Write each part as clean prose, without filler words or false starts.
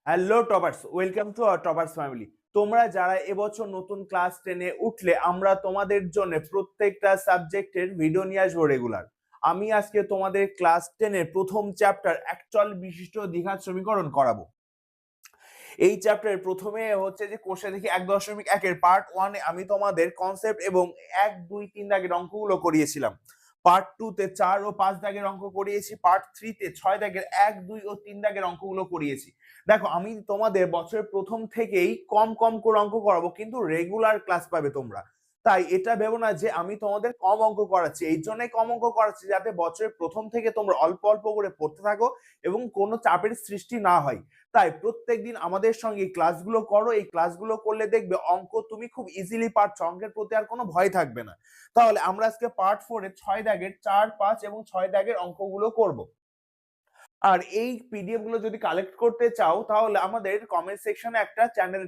Hello toppers, welcome to our toppers family. তোমরা যারা এবছর নতুন ক্লাস 10-এ উঠলে, আমরা তোমাদের জন্য প্রত্যেকটা সাবজেক্টের ভিডিও নিয়ে আসবো রেগুলার। আমি আজকে তোমাদের ক্লাস 10-এর প্রথম চ্যাপ্টার একচল বিশিষ্ট দ্বিঘাত সমীকরণ করাবো। এই চ্যাপ্টারের প্রথমে হচ্ছে যে কোষে দেখি 1.1-এর পার্ট 1-এ আমি তোমাদের কনসেপ্ট এবং 1, 2, 3 দাগের অঙ্কগুলো করিয়েছিলাম। পার্ট 2-তে 4 ও 5 দাগের অঙ্ক করিয়েছি। পার্ট 3-তে 6 দাগের 1, 2 ও 3 দাগের অঙ্কগুলো করিয়েছি। দেখো, আমি তোমাদের বছরের প্রথম থেকেই কম কম করে অঙ্ক করাবো, কিন্তু রেগুলার ক্লাস পাবে তোমরা। তাই এটা ভেবো না যে আমি তোমাদের কম অঙ্ক করাচ্ছি। এই জন্যই কম অঙ্ক করাচ্ছি যাতে বছরের প্রথম থেকে তোমরা অল্প অল্প করে পড়তে থাকো এবং কোনো চাপের সৃষ্টি না হয়। তাই প্রত্যেকদিন আমাদের সঙ্গে ক্লাসগুলো করো। এই ক্লাসগুলো করলে দেখবে অঙ্ক তুমি খুব ইজিলি পারছো, অঙ্কের প্রতি আর কোনো ভয় থাকবে না। তাহলে আমরা আজকে পার্ট 4-এর 6 দাগের 4, 5 এবং 6 দাগের অঙ্কগুলো করব। আর এই পিডিএফ গুলো যদি কালেক্ট করতে চাও তাহলে আমাদের কমেন্ট সেকশনে একটা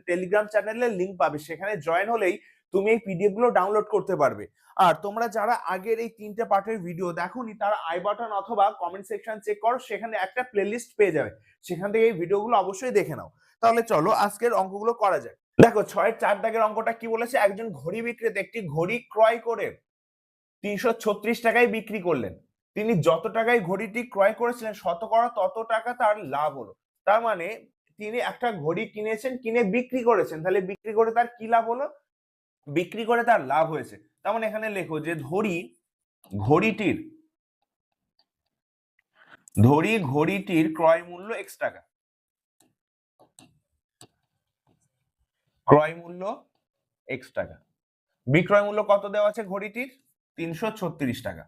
টেলিগ্রাম চ্যানেলের লিংক পাবে, সেখানে জয়েন হলেই তুমি এই পিডিএফ গুলো ডাউনলোড করতে পারবে। আর তোমরা যারা আগের এই 3টে পার্টের ভিডিও দেখোনি তারা আই বাটন অথবা কমেন্ট সেকশন চেক করো, সেখানে একটা প্লেলিস্ট পেয়ে যাবে, সেখান থেকে এই ভিডিওগুলো অবশ্যই দেখে নাও। তাহলে চলো আজকের অঙ্কগুলো করা যাক। দেখো, 6-এর 4 দাগের অঙ্কটা কি বলেছে? একজন ঘড়ি বিক্রেতা একটি ঘড়ি ক্রয় করে 336 টাকায় বিক্রি করলেন। তিনি যত টাকায় ঘড়িটি ক্রয় করেছিলেন শতকরা তত টাকা তার লাভ হলো। তার মানে তিনি একটা ঘড়ি কিনেছেন, কিনে বিক্রি করেছেন, তাহলে বিক্রি করে তার কি লাভ হলো? বিক্রি করে তার লাভ হয়েছে। তার মানে এখানে লেখো যে ঘড়িটির ক্রয় মূল্য x টাকা। ক্রয় মূল্য x টাকা। বিক্রয় মূল্য কত দেওয়া আছে ঘড়িটির? 336 টাকা।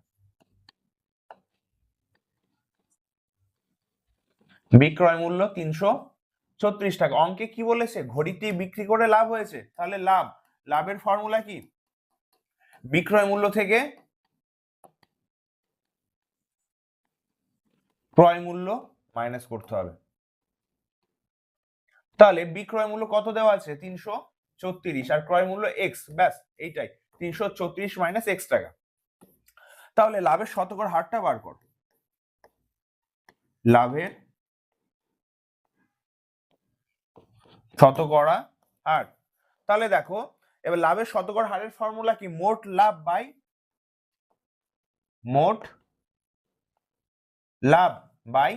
বিক্রয় মূল্য 336 টাকা। অঙ্কে কি বলেছে? ঘড়িটি বিক্রি করে লাভ হয়েছে। তাহলে লাভের ফর্মুলা কি? বিক্রয় মূল্য থেকে ক্রয় মূল্য মাইনাস করতে হবে। তাহলে বিক্রয় মূল্য কত দেওয়া আছে? 336 আর ক্রয় মূল্য x, ব্যাস এইটাই। 336 মাইনাস x টাকা। তাহলে লাভের শতকরা হারটা বার কর। লাভের শতকরা হার। তাহলে দেখো, এবার লাভের শতকরা হারের ফর্মুলা কি? মোট লাভ বাই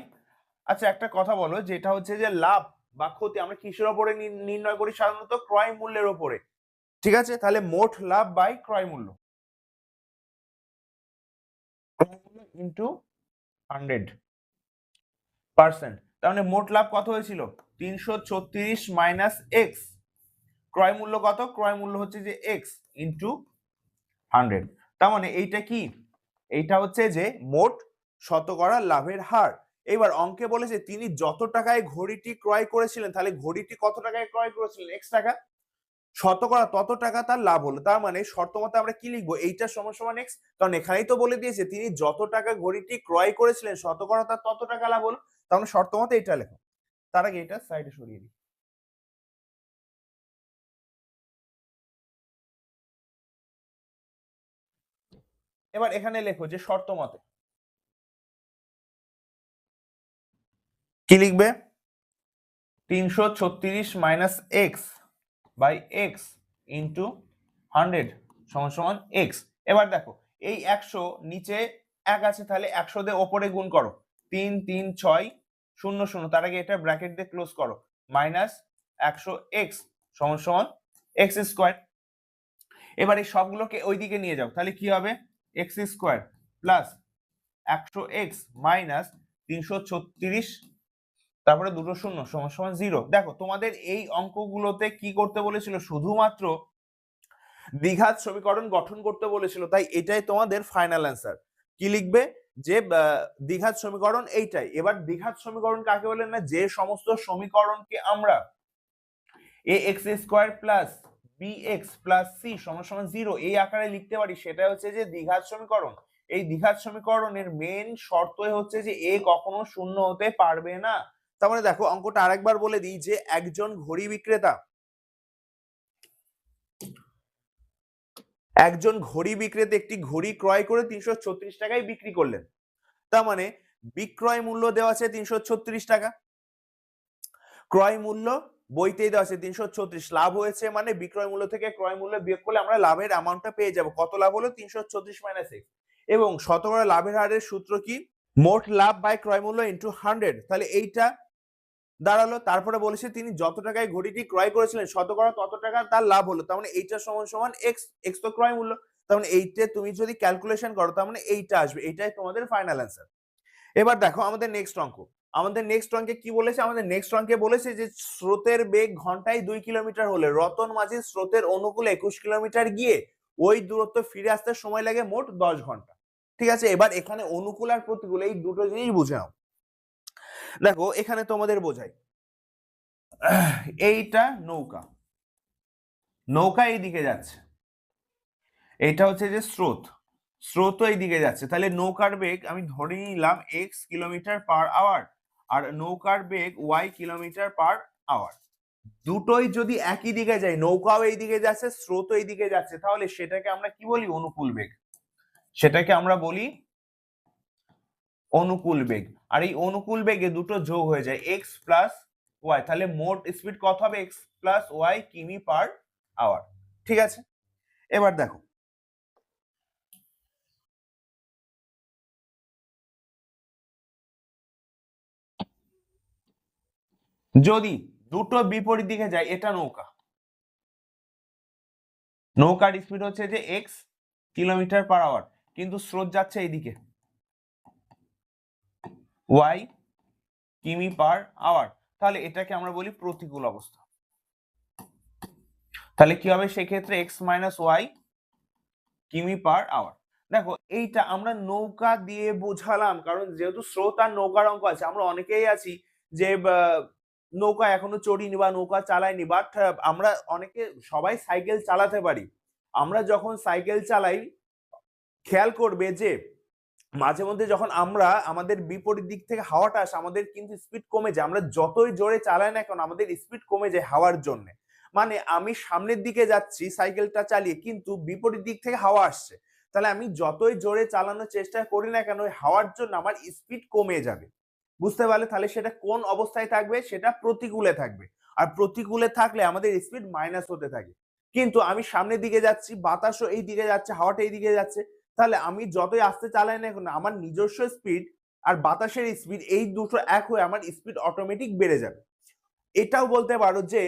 আচ্ছা, একটা কথা বলো, যেটা হচ্ছে যে লাভ বা ক্ষতি আমরা কিসের উপরে নির্ণয় করি? সাধারণত ক্রয় মূল্যের উপরে। ঠিক আছে, তাহলে মোট লাভ বাই ক্রয় মূল্য ইন্টু 100%। তার মানে মোট লাভ কত হয়েছিল? 336 মাইনাস এক্স। ক্রয় মূল্য কত? ক্রয় মূল্য হচ্ছে যে এক্স ইন্টু 100। তার মানে এইটা কি? এইটা হচ্ছে যে মোট শতকরা লাভের হার। এবার অঙ্কে বলেছে তিনি যত টাকায় ঘড়িটি ক্রয় করেছিলেন, তাহলে ঘড়িটি কত টাকায় ক্রয় করেছিলেন? x টাকা। শতকরা তত টাকা তার লাভ হলো। তার মানে শর্ত মতে আমরা কি লিখবো? এইটা সমান সমান x, কারণ এখানেই তো বলে দিয়েছে তিনি যত টাকা ঘড়িটি ক্রয় করেছিলেন শতকরা তার তত টাকা লাভ হলো। তাহলে শর্ত মতে এটা লেখো। তার আগে এটা সাইডে সরিয়ে দিই। এবার এখানে লেখো যে শর্ত মতে কি লিখবে? 336 minus x by x into 100 সমান সমান এক্স। এবার দেখো, এই 100 নিচে 1 আছে, তাহলে 100 দিয়ে ওপরে গুণ করো। 3 3 6 0 0। তার আগে এটা ব্র্যাকেট দিয়ে ক্লোজ করো। মাইনাস 100 এক্স সমান সমান এক্স স্কোয়ার। এবার এই সবগুলোকে ওইদিকে নিয়ে যাও, তাহলে কি হবে? X square plus 100 x minus 336, তারপরে দুটো শূন্য সমান সমান 0। দেখো, তোমাদের এই অঙ্কগুলোতে কি করতে বলেছিল? শুধুমাত্র দ্বিঘাত সমীকরণ গঠন করতে বলেছিল, তাই এটাই তোমাদের ফাইনাল অ্যান্সার। কি লিখবে? যে দ্বিঘাত সমীকরণ এইটাই। এবার দ্বিঘাত সমীকরণ কাকে বলে? না, যে সমস্ত সমীকরণকে আমরা ax square plus bx plus c সমান সমান 0 এই আকারে লিখতে পারি, সেটা হচ্ছে যে দ্বিঘাত সমীকরণ। এই দ্বিঘাত সমীকরণের মেন শর্তই হচ্ছে যে a কখনো শূন্য হতে পারবে না। তার মানে দেখো, অঙ্কটা আরেকবার বলে দিই যে একজন ঘড়ি বিক্রেতা একটি ঘড়ি ক্রয় করে 336 টাকায় বিক্রি করলেন। তার মানে বিক্রয় মূল্য দেওয়া আছে 336 টাকা, ক্রয় মূল্য বইতেই দেওয়া আছে 336, লাভ হয়েছে মানে বিক্রয় মূল্য থেকে ক্রয় মূল্য বিয়োগ করলে আমরা লাভের অ্যামাউন্টটা পেয়ে যাব। কত লাভ হলো? 336 মাইনাস x। এবং শতকরা লাভের হারের সূত্র কি? মোট লাভ বাই ক্রয় মূল্য ইনটু 100। তাহলে এইটা দাঁড়ালো। তারপরে বলেছে তিনি যত টাকায় ঘড়িটি ক্রয় করেছিলেন শতকরা তত টাকা তার লাভ হলো। তার মানে এইটা সমান সমান x তো ক্রয় মূল্য। তার মানে এইটা তুমি যদি ক্যালকুলেশন করো তার মানে এইটা আসবে। এইটাই তোমাদের ফাইনাল অ্যান্সার। এবার দেখো আমাদের নেক্সট অঙ্ক। আমাদের নেক্সট অঙ্কে কি বলেছে? আমাদের নেক্সট অঙ্কে বলেছে যে স্রোতের বেগ ঘন্টায় 2 কিলোমিটার হলে রতন মাঝি স্রোতের অনুকূলে 21 কিলোমিটার গিয়ে ওই দূরত্ব ফিরে আসতে সময় লাগে মোট 10 ঘন্টা। ঠিক আছে, এবার এখানে অনুকূল আর প্রতিকূল এই দুটো জিনিস বুঝে নাও। দেখো এখানে তোমাদের বোঝাই, এইটা নৌকা, নৌকা এই দিকে যাচ্ছে, এটা হচ্ছে যে স্রোত, স্রোত এই দিকে যাচ্ছে। তাহলে নৌকার বেগ আমি ধরে নিলাম x কিলোমিটার পার আওয়ার আর নৌকার বেগ y কিলোমিটার পার আওয়ার। দুটোই যদি একই দিকে যায়, নৌকাও এই দিকে যাচ্ছে স্রোত এই দিকে যাচ্ছে, তাহলে সেটাকে আমরা কি বলি? অনুকূল বেগ। সেটাকে আমরা বলি অনুকূল বেগ। আর এই অনুকূল বেগে দুটো যোগ হয়ে যায় x প্লাস y, তাহলে মোট স্পিড কত হবে? x প্লাস y কিমি পার আওয়ার। ঠিক আছে, এবার দেখো যদি দুটো বিপরীত দিকে যায়, এটা নৌকা, নৌকার স্পিড হচ্ছে যে x কিলোমিটার পার আওয়ার, কিন্তু স্রোত যাচ্ছে এইদিকে y কিমি পার আওয়ার, তাহলে এটাকে আমরা বলি প্রতিকূল অবস্থা। তাহলে কি হবে সেক্ষেত্রে? x মাইনাস ওয়াই কিমি পার আওয়ার। দেখো এইটা আমরা নৌকা দিয়ে বোঝালাম, কারণ যেহেতু স্রোত আর নৌকার অঙ্ক আছে, আমরা অনেকেই আছি যে নৌকা এখনো চড়িনি বা নৌকা চালাইনি, বাট আমরা অনেকে সবাই সাইকেল চালাতে পারি। আমরা যখন সাইকেল চালাই খেয়াল করবে যে মাঝে মধ্যে যখন আমরা আমাদের বিপরীত দিক থেকে হাওয়াটা আসে আমাদের কিন্তু স্পিড কমে যায়। আমরা যতই জোরে চালাই না কেন আমাদের স্পিড কমে যায় হাওয়ার জন্য। মানে আমি সামনের দিকে যাচ্ছি সাইকেলটা চালিয়ে, কিন্তু বিপরীত দিক থেকে হাওয়া আসছে, তাহলে আমি যতই জোরে চালানোর চেষ্টা করি না কেন ওই হাওয়ার জন্য আমার স্পিড কমে যাবে। বুঝতে পারলে? তাহলে সেটা কোন অবস্থায় থাকবে? সেটা প্রতিকূলে থাকবে। আর প্রতিকূলে থাকলে আমাদের স্পিড মাইনাস হতে থাকে। কিন্তু আমি সামনের দিকে যাচ্ছি, বাতাসও এই দিকে যাচ্ছে, হাওয়াটা এই দিকে যাচ্ছে, তাহলে আমি যতই আস্তে চালাই না কেন আমার নিজস্ব স্পিড আর বাতাসের স্পিড এই দুটো এক হয়ে আমার স্পিড অটোমেটিক বেড়ে যাবে। এটাও বলতে পারো যে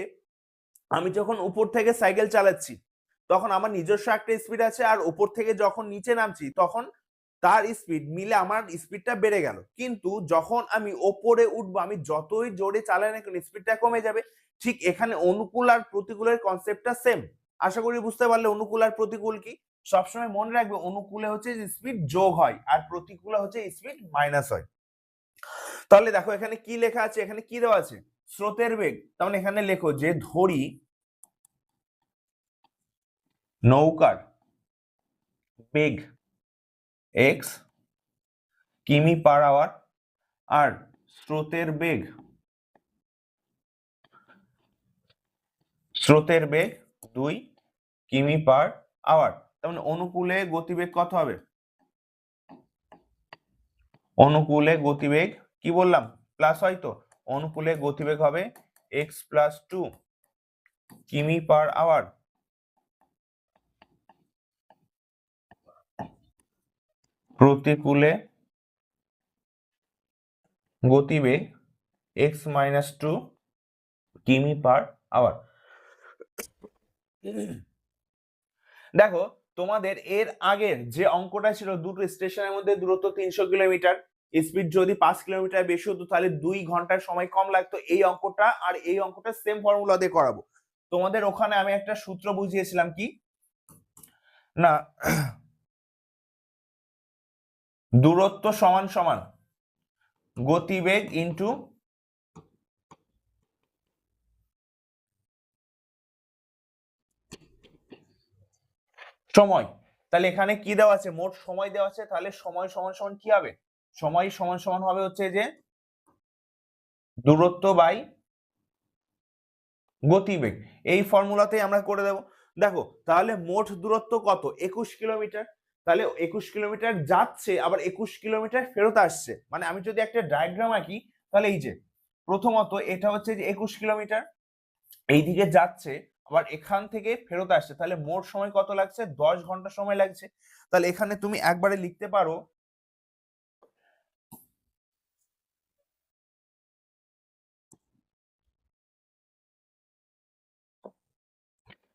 আমি যখন উপর থেকে সাইকেল চালাচ্ছি তখন আমার নিজস্ব একটা স্পিড আছে, আর উপর থেকে যখন নিচে নামছি তখন তার স্পিড মিলে আমার স্পিডটা বেড়ে গেল। কিন্তু যখন আমি ওপরে উঠবো আমি যতই জোরে চালাই না কেন স্পিডটা কমে যাবে। ঠিক এখানে অনুকূল আর প্রতিকূলের কনসেপ্টটা সেম। আশা করি বুঝতে পারলে অনুকূল আর প্রতিকূল কি। সবসময় মনে রাখবে অনুকূলে হচ্ছে স্পিড যোগ হয় আর প্রতিকূলে হচ্ছে স্পিড মাইনাস হয়। তাহলে দেখো এখানে কি লেখা আছে, এখানে কি দেওয়া আছে? স্রোতের বেগ। তার মানে এখানে লেখো যে ধরি নৌকার বেগ x কিমি পার আওয়ার আর স্রোতের বেগ 2 কিমি পার আওয়ার। তার মানে অনুকূলে গতিবেগ কত হবে? অনুকূলে গতিবেগ কি বললাম? প্লাস হয় তো, অনুকূলে গতিবেগ হবে x প্লাস 2 কিমি পার আওয়ার। প্রতিকূলে গতিবেগ x মাইনাস 2 কিমি পার আওয়ার। দেখো তোমাদের এর আগের যে অঙ্কটা ছিল দুটো স্টেশনের মধ্যে দূরত্ব 300 কিলোমিটার, স্পিড যদি 5 কিলোমিটার বেশি হতো তাহলে 2 ঘন্টার সময় কম লাগতো। এই অঙ্কটা আর এই অঙ্কটা সেম ফর্মুলা দিয়ে করাবো। তোমাদের ওখানে আমি একটা সূত্র বুঝিয়েছিলাম কি না, দূরত্ব সমান সমান গতিবেগ ইনটু সময়। তাহলে এখানে কি দেওয়া আছে? মোট সময় দেওয়া আছে, তাহলে সময় সমান সমান কি হবে? সময় সমান সমান হবে হচ্ছে যে দূরত্ব বাই গতিবেগ। এই ফর্মুলাতেই আমরা করে দেব। দেখো তাহলে মোট দূরত্ব কত? 21 কিলোমিটার। তাহলে 21 কিলোমিটার যাচ্ছে আবার 21 কিলোমিটার ফেরত আসছে। মানে আমি যদি একটা ডায়াগ্রাম আঁকি তাহলে এই যে প্রথমত এটা হচ্ছে যে 21 কিলোমিটার, এইদিকে যাচ্ছে আবার এখান থেকে ফেরত আসছে, তাহলে মোট সময় কত লাগছে? 10 ঘন্টা সময় লাগছে। তাহলে এখানে তুমি একবারে লিখতে পারো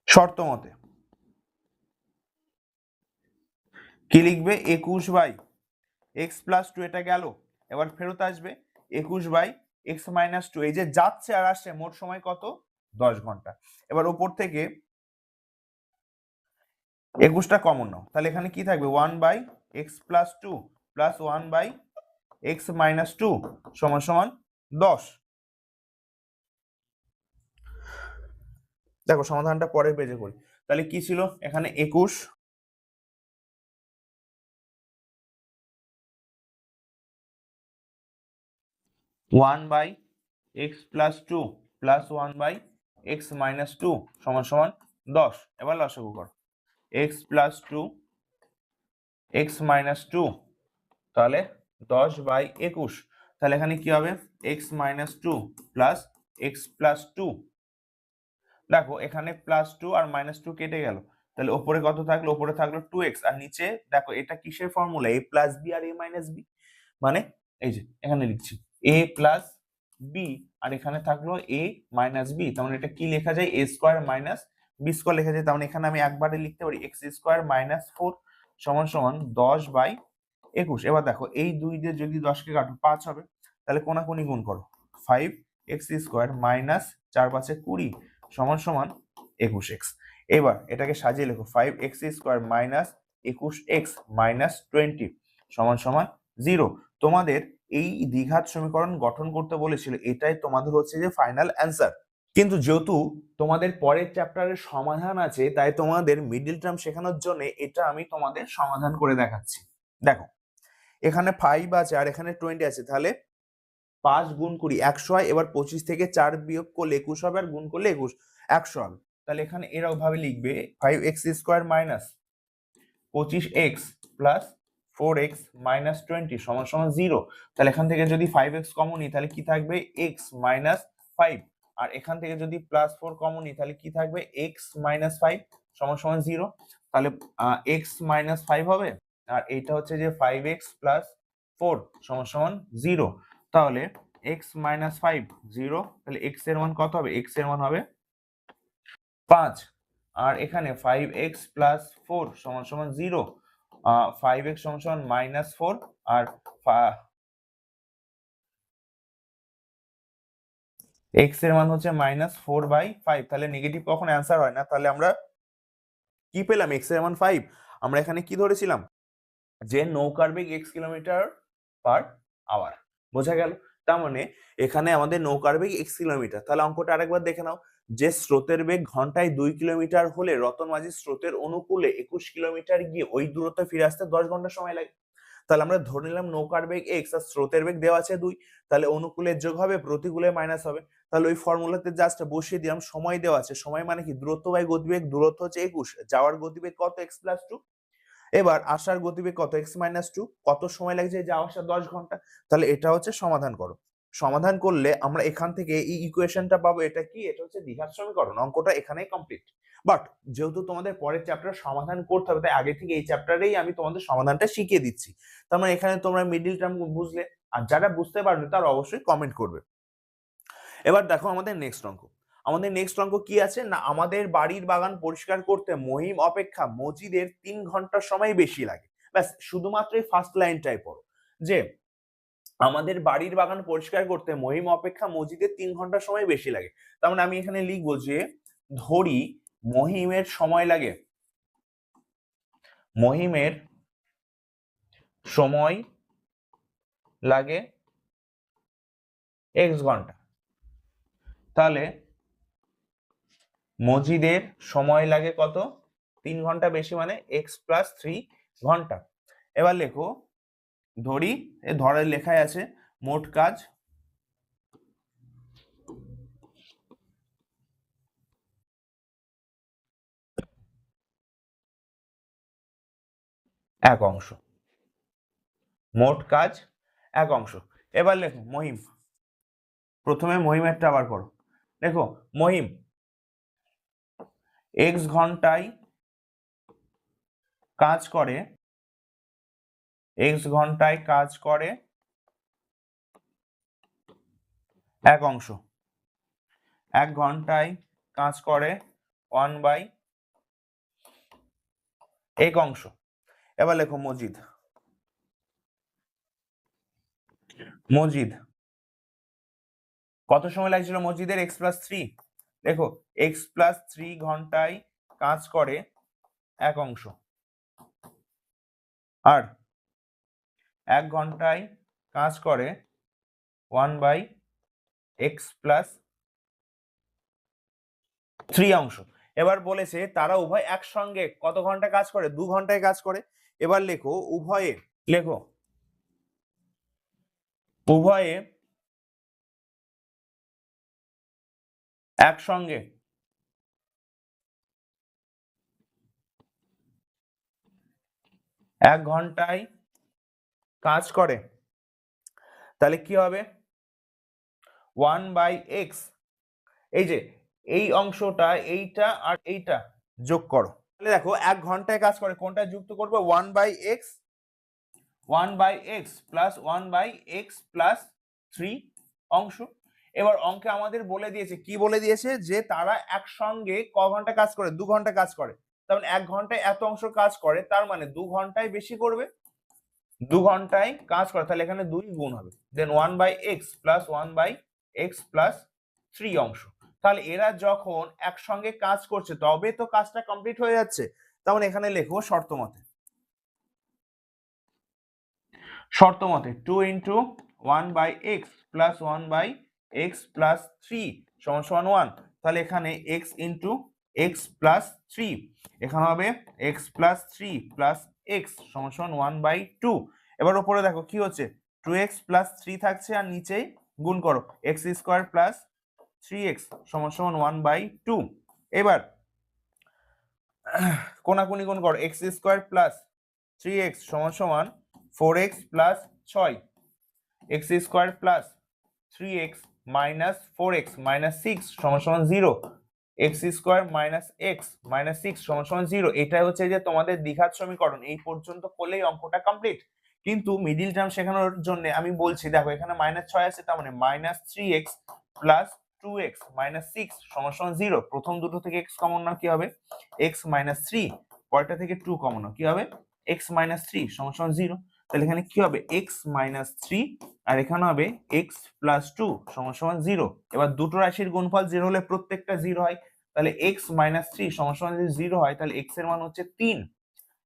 শর্ত মতে কি লিখবে? 21/x+2, এটা গেল, এবার ফেরত আসবে 21/x-2, এই যে যাচ্ছে আর আসছে মোট সময় কত? 10 ঘন্টা। এবার উপর থেকে 21টা কমন নাও, তাহলে এখানে কি থাকবে? 1/x+2 প্লাস 1/x-2 সমান সমান 10। দেখো সমাধানটা পরের পেজে করি। তাহলে কি ছিল এখানে? 21 1/x+2 প্লাস 1/x-2 সমান সমান 10। এবার লসাগু করো, x+2 x-2, তাহলে 10/21। তাহলে এখানে কি হবে? x-2 plus x+2। দেখো এখানে +2 আর -2 কেটে গেল, তাহলে উপরে কত থাকলো? উপরে থাকলো 2x, আর নিচে দেখো এটা কিসের ফর্মুলা? a প্লাস বি আর a মাইনাস বি, মানে এই যে এখানে লিখছি a প্লাস বি আর এখানে থাকলো a মাইনাস বি, তার মানে এটা কি লেখা যায়? a square minus B square লেখা যায়। তার মানে এখানে আমি একবারে লিখতে পারি x স্কোয়ার মাইনাস 4 সমান সমান 10/21। এবার দেখো এই 2 দিয়ে যদি 10 কে কাটো 5 হবে, তাহলে কোনাকুনি গুণ করো, 5x স্কোয়ার মাইনাস 4×5 = 20 সমান সমান 21x। এবার এটাকে সাজিয়ে লেখো, 5x square minus 21x minus 20 সমান সমান 0। তোমাদের এই দ্বিঘাত সমীকরণ গঠন করতে বলেছিল, এটাই তোমাদের হচ্ছে যে ফাইনাল অ্যান্সার। কিন্তু যেহেতু তোমাদের পরের চ্যাপ্টারের সমাধান আছে, তাই তোমাদের মিডল টার্ম শেখানোর জন্য এটা আমি তোমাদের সমাধান করে দেখাচ্ছি। দেখো এখানে 5 আছে আর এখানে 20 আছে, তাহলে 5 গুণ 20 100 হয়। এবার 25 থেকে 4 বিয়োগ করলে 21 হবে, আর গুণ করলে 100 হবে। তাহলে এখানে এরকম ভাবে লিখবে 5x square minus 25x plus 4x minus 20 সমান সমান 0। তাহলে এখান থেকে যদি 5x কমন নিই তাহলে কি থাকবে? x minus 5। আর এখান থেকে যদি প্লাস 4 কমন নিই তাহলে কি থাকবে? x মাইনাস 5 সমান সমান 0। তাহলে x মাইনাস 5 হবে, আর এইটা হচ্ছে যে 5x প্লাস 4 সমান সমান 0। তাহলে x মাইনাস 5 0, তাহলে x এর মান কত হবে? x এর মান হবে 5। আর এখানে 5x প্লাস 4 সমান সমান 0, 5x সমান সমান মাইনাস 4, আর x এর মান হচ্ছে -4/5। তাহলে নেগেটিভ কখন অ্যান্সার হয় না। তাহলে আমরা কি পেলাম? x এর মান 5। আমরা এখানে কি ধরেছিলাম? যে নৌকার বেগ x কিলোমিটার/আওয়ার। বোঝা গেল? তার মানে এখানে আমাদের নৌকার বেগ x কিলোমিটার। তাহলে অঙ্কটা আরেকবার দেখে নাও, যে স্রোতের বেগ ঘন্টায় 2 কিলোমিটার হলে রতন মাঝি স্রোতের অনুকূলে 21 কিলোমিটার গিয়ে ওই দূরত্ব ফিরে আসতে 10 ঘন্টা সময় লাগে। তাহলে আমরা ধরে নিলাম নৌকার বেগ x আর স্রোতের বেগ দেওয়া আছে 2, তাহলে অনুকূলের যোগ হবে, প্রতিকূলের মাইনাস হবে। তাহলে ওই ফর্মুলাতে জাস্ট বসিয়ে দিলাম, সময় দেওয়া আছে, সময় মানে কি? দূরত্ব বাই গতিবেগ, দূরত্ব হচ্ছে 21, যাওয়ার গতিবেগ কত? x+2। এবার আসার গতিবেগ কত? x-2। কত সময় লাগছে যাওয়া আসা? 10 ঘন্টা। তাহলে এটা হচ্ছে সমাধান করো। সমাধান করলে আমরা এখান থেকে এই ইকুয়েশনটা পাবো। এটা কি? এটা হচ্ছে দ্বিঘাত সমীকরণ। অঙ্কটা এখানেই কমপ্লিট। বাট যেহেতু তোমাদের পরের চ্যাপ্টার সমাধান করতে হবে, তাই আগে থেকে এই চ্যাপ্টারেই আমি তোমাদের সমাধানটা শিখিয়ে দিচ্ছি। তার মানে এখানে তোমরা মিডল টার্ম বুঝলে, আর যারা বুঝতে পারবে তারা অবশ্যই কমেন্ট করবে। এবার দেখো আমাদের নেক্সট অঙ্ক। আমাদের নেক্সট অঙ্ক কি আছে না, আমাদের বাড়ির বাগান পরিষ্কার করতে মহিম অপেক্ষা মজিদের 3 ঘন্টা সময় বেশি লাগে। ব্যাস শুধুমাত্র এই ফার্স্ট লাইনটাই পড়ো, যে আমাদের বাড়ির বাগান পরিষ্কার করতে মহিম অপেক্ষা মজিদের 3 ঘন্টা সময় বেশি লাগে। তার মানে আমি এখানে লিখবো যে ধরি মহিমের সময় লাগে, মহিমের সময় লাগে x ঘন্টা, তাহলে মজিদের সময় লাগে কত? 3 ঘন্টা বেশি, মানে x+3 ঘন্টা। এবার লেখো, ধরি এ ধরের লেখায় আছে মোট কাজ এক অংশ, মোট কাজ 1 অংশ। এবার লেখো মহিম প্রথমে মহিমেরটা আবার করো। দেখো মহিম x ঘন্টায় কাজ করে, x ঘন্টায় কাজ করে এক অংশ, 1 ঘন্টায় কাজ করে 1/এক অংশ। এবার লেখো মজিদ, মজিদ কত সময় লাগছিল মজিদের x+3? দেখো x+3 ঘন্টায় কাজ করে এক অংশ, আর 1 ঘন্টায় কাজ করে 1/x+3 অংশ। এবার বলেছে তারা উভয় একসঙ্গে কত ঘন্টা কাজ করে? 2 ঘন্টায় কাজ করে। এবার লেখো উভয়ে, লেখো উভয়ে একসঙ্গে 1 ঘন্টায় কাজ করে, তাহলে কি হবে? 1/x, এই যে এই অংশটা, এইটা আর এইটা যোগ করো, তাহলে দেখো 1 ঘন্টায় কাজ করে, কোনটা যুক্ত করবে? 1/x, 1/x প্লাস 1/x+3 অংশ। এবার অঙ্কে আমাদের বলে দিয়েছে, কি বলে দিয়েছে? যে তারা একসঙ্গে ক ঘন্টা কাজ করে? 2 ঘন্টা কাজ করে। তার মানে 1 ঘন্টায় এত অংশ কাজ করে, তার মানে 2 ঘন্টায় বেশি করবে, 2 ঘন্টায় কাজ করে, তাহলে এখানে 2 গুণ হবে, দেন 1/x প্লাস 1/x+3 অংশ। তাহলে এরা যখন একসঙ্গে কাজ করছে তবে তো কাজটা কমপ্লিট হয়ে যাচ্ছে। তাহলে এখানে লেখো শর্ত মতে, শর্ত মতে 2 × 1/x প্লাস 1/x+3 সমান 1। তাহলে এখানে x × x+3, এখানে হবে x+3 প্লাস x সমান 1/2। এবার উপরে দেখো কি হচ্ছে, 2x + 3 থাকছে, আর নিচেই গুণ করো x² প্লাস 3x সমান 1/2। এবার কোনাকুনি গুণ করো, x² প্লাস 3x সমান 4x plus 6, x² plus 3x minus 4x minus 6 সমান 0, x² মাইনাস x মাইনাস 6 সমান 0। এটাই হচ্ছে যে তোমাদের দ্বিঘাত সমীকরণ। এই পর্যন্ত করলেই অঙ্কটা কমপ্লিট। কিন্তু মিডিল টার্ম শেখানোর জন্য আমি বলছি, দেখো এখানে -6 আছে, তার মানে -3x প্লাস 2x মাইনাস 6 সমান 0। প্রথম দুটো থেকে x কমন নাও, কি হবে? x মাইনাস 3, পরেরটা থেকে 2 কমন নাও, কি হবে? x মাইনাস 3 সমান 0। তাহলে এখানে কি হবে? x মাইনাস 3, আর এখানে হবে x প্লাস 2 সমান 0। এবার দুটো রাশির গুণফল 0 হলে প্রত্যেকটা 0 হয়, তাহলে x মাইনাস 3 সমান যদি 0 হয়, তাহলে x এর মান হচ্ছে 3,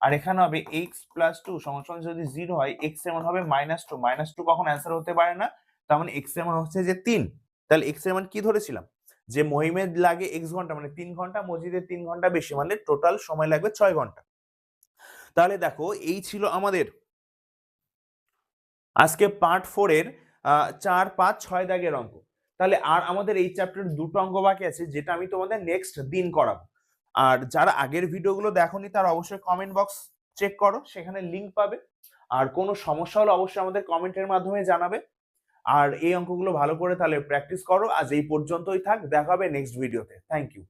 আর এখানে হবে x প্লাস 2 সমান যদি 0 হয়, x এর মান হবে -2। -2 কখন অ্যান্সার হতে পারে না, তার মানে x এর মান হচ্ছে যে 3। তাহলে x এর মান কি ধরেছিলাম? যে মহিমের লাগে x ঘন্টা, মানে 3 ঘন্টা, মজিদের 3 ঘন্টা বেশি, মানে টোটাল সময় লাগবে 6 ঘন্টা। তাহলে দেখো এই ছিল আমাদের আজকে পার্ট 4 এর 4, 5, 6 দাগের অঙ্ক। তাহলে আর আমাদের এই চ্যাপ্টারের দুটো অঙ্ক বাকি আছে, যেটা আমি তোমাদের নেক্সট দিন করাবো। আর যারা আগের ভিডিওগুলো দেখোনি তারা অবশ্যই কমেন্ট বক্স চেক করো, সেখানে লিংক পাবে। আর কোনো সমস্যা হলে অবশ্যই আমাদের কমেন্টের মাধ্যমে জানাবে। আর এই অঙ্কগুলো ভালো করে তাহলে প্র্যাকটিস করো। আজ এই পর্যন্তই থাক, দেখা হবে নেক্সট ভিডিওতে। Thank you.